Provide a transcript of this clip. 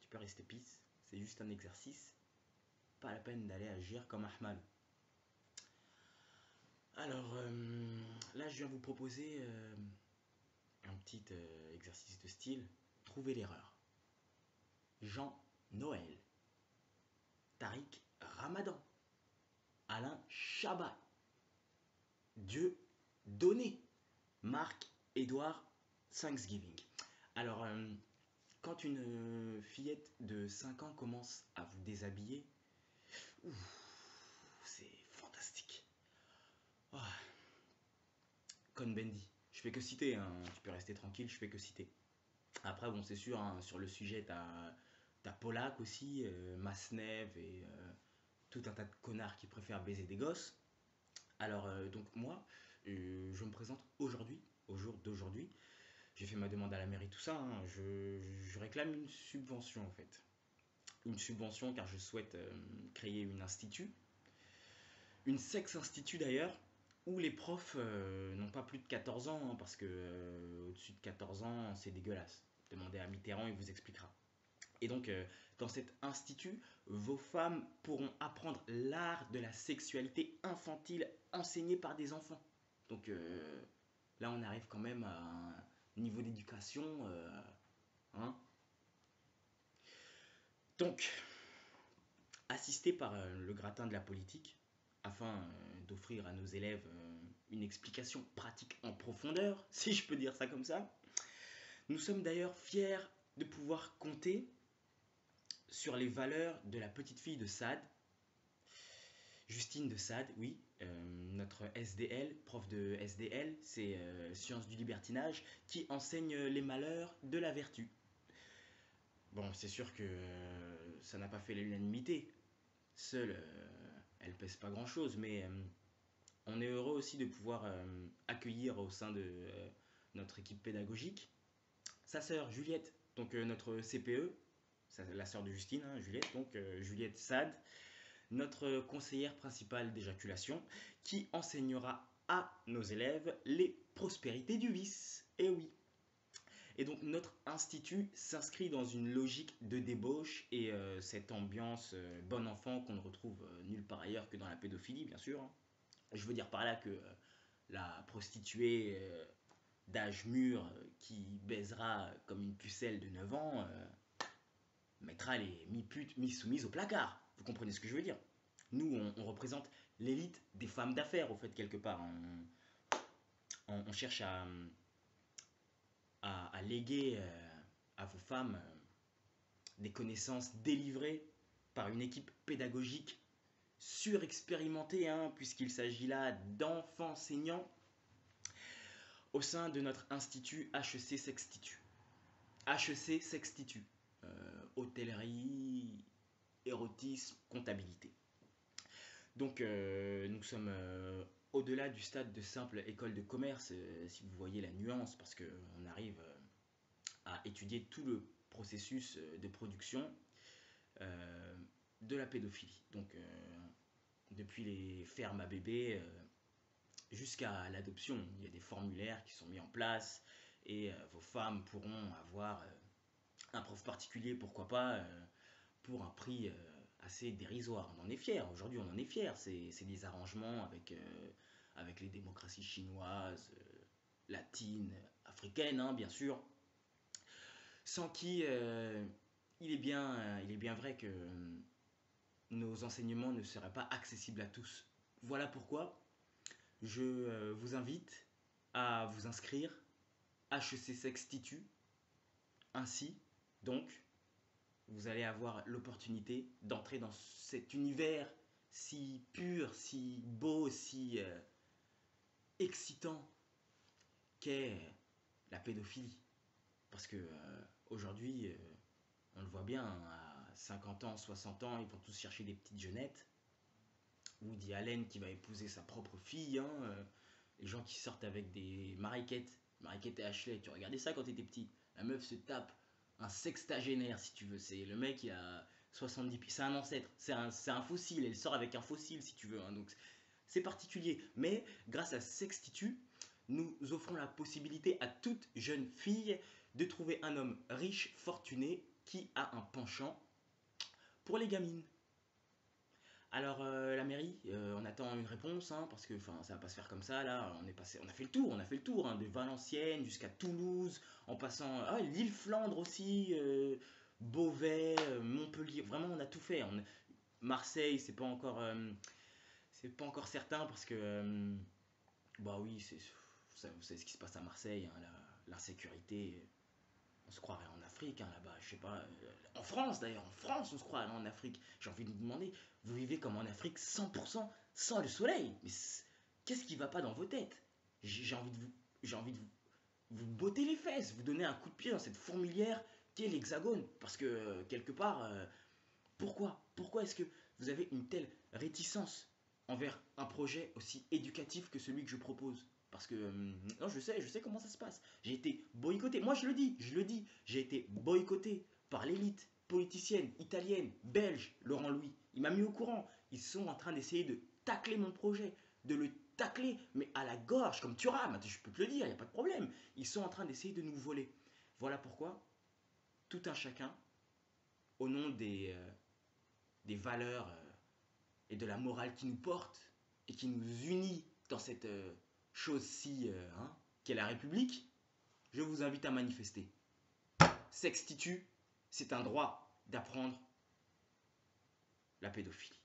peux rester peace. C'est juste un exercice. Pas la peine d'aller agir comme Ahmad. Alors, là, je viens vous proposer un petit exercice de style. Trouvez l'erreur. Jean Noël. Tariq Ramadan. Alain Chabat. Dieu donné. Marc-Édouard Thanksgiving. Alors, quand une fillette de 5 ans commence à vous déshabiller, c'est fantastique. Oh. Cohn-Bendit, je fais que citer, hein. Tu peux rester tranquille, je fais que citer. Après, bon, c'est sûr, hein, sur le sujet, t'as Polak aussi, Masnev et tout un tas de connards qui préfèrent baiser des gosses. Alors, donc moi, je me présente aujourd'hui, au jour d'aujourd'hui. J'ai fait ma demande à la mairie, tout ça, hein. Je réclame une subvention en fait. Une subvention car je souhaite créer une institut. Une sexe-institut d'ailleurs, où les profs n'ont pas plus de 14 ans, hein, parce que au-dessus de 14 ans, c'est dégueulasse. Demandez à Mitterrand, il vous expliquera. Et donc, dans cet institut, vos femmes pourront apprendre l'art de la sexualité infantile enseignée par des enfants. Donc là, on arrive quand même à un niveau d'éducation. Hein. Donc, assisté par le gratin de la politique, afin d'offrir à nos élèves une explication pratique en profondeur, si je peux dire ça comme ça, nous sommes d'ailleurs fiers de pouvoir compter sur les valeurs de la petite fille de Sade, Justine de Sade, oui, notre SDL, prof de SDL, c'est Sciences du libertinage, qui enseigne les malheurs de la vertu. Bon, c'est sûr que ça n'a pas fait l'unanimité. Seule, elle pèse pas grand-chose, mais on est heureux aussi de pouvoir accueillir au sein de notre équipe pédagogique sa sœur Juliette, donc notre CPE, la sœur de Justine, hein, Juliette, donc Juliette Sade, notre conseillère principale d'éjaculation, qui enseignera à nos élèves les prospérités du vice. Et oui. Et donc notre institut s'inscrit dans une logique de débauche et cette ambiance bon enfant qu'on ne retrouve nulle part ailleurs que dans la pédophilie, bien sûr. Hein. Je veux dire par là que la prostituée d'âge mûr qui baisera comme une pucelle de 9 ans mettra les mi-putes, mi-soumises au placard. Vous comprenez ce que je veux dire? Nous, on représente l'élite des femmes d'affaires, au fait, quelque part. On cherche à léguer à vos femmes des connaissances délivrées par une équipe pédagogique surexpérimentée, hein, puisqu'il s'agit là d'enfants enseignants au sein de notre institut HEC Sextitu. HEC Sextitu. Hôtellerie, érotisme, comptabilité. Donc nous sommes au-delà du stade de simple école de commerce, si vous voyez la nuance, parce qu'on arrive à étudier tout le processus de production de la pédophilie. Donc depuis les fermes à bébés jusqu'à l'adoption, il y a des formulaires qui sont mis en place et vos femmes pourront avoir un prof particulier, pourquoi pas, pour un prix assez dérisoire. On en est fiers, aujourd'hui on en est fiers, c'est des arrangements avec les démocraties chinoises, latines, africaines, hein, bien sûr, sans qui il est bien vrai que nos enseignements ne seraient pas accessibles à tous. Voilà pourquoi je vous invite à vous inscrire HEC Sextitu. Ainsi, donc, vous allez avoir l'opportunité d'entrer dans cet univers si pur, si beau, si excitant qu'est la pédophilie. Parce que aujourd'hui, on le voit bien, à 50 ans, 60 ans, ils vont tous chercher des petites jeunettes. Woody Allen qui va épouser sa propre fille, hein, les gens qui sortent avec des Mariquette et Ashley, tu regardais ça quand t'étais petit. La meuf se tape un sextagénaire, si tu veux. C'est le mec, il a 70 pieds. C'est un ancêtre, c'est un fossile. Elle sort avec un fossile, si tu veux. Hein, donc c'est particulier. Mais grâce à Sextitu, nous offrons la possibilité à toute jeune fille de trouver un homme riche, fortuné, qui a un penchant pour les gamines. Alors la mairie, on attend une réponse, hein, parce que ça va pas se faire comme ça là. On a fait le tour, hein, de Valenciennes jusqu'à Toulouse, en passant l'île Flandre aussi, Beauvais, Montpellier. Vraiment, on a tout fait. Marseille, c'est pas encore certain parce que bah oui, vous savez ce qui se passe à Marseille, hein, l'insécurité. On se croirait en Afrique, hein, là-bas, je sais pas. En France d'ailleurs, en France, on se croirait en Afrique. J'ai envie de vous demander, vous vivez comme en Afrique 100% sans le soleil. Mais qu'est-ce qui va pas dans vos têtes? J'ai envie de vous botter les fesses, vous donner un coup de pied dans cette fourmilière qui est l'Hexagone. Parce que quelque part, pourquoi est-ce que vous avez une telle réticence envers un projet aussi éducatif que celui que je propose? Parce que, non, je sais comment ça se passe. J'ai été boycotté, moi je le dis, j'ai été boycotté par l'élite politicienne italienne, belge, Laurent Louis. Il m'a mis au courant. Ils sont en train d'essayer de tacler mon projet, de le tacler, mais à la gorge, comme Thuram, je peux te le dire, il n'y a pas de problème. Ils sont en train d'essayer de nous voler. Voilà pourquoi, tout un chacun, au nom des valeurs et de la morale qui nous porte et qui nous unit dans cette chose-ci qu'est la République, je vous invite à manifester. Sextitu, c'est un droit d'apprendre la pédophilie.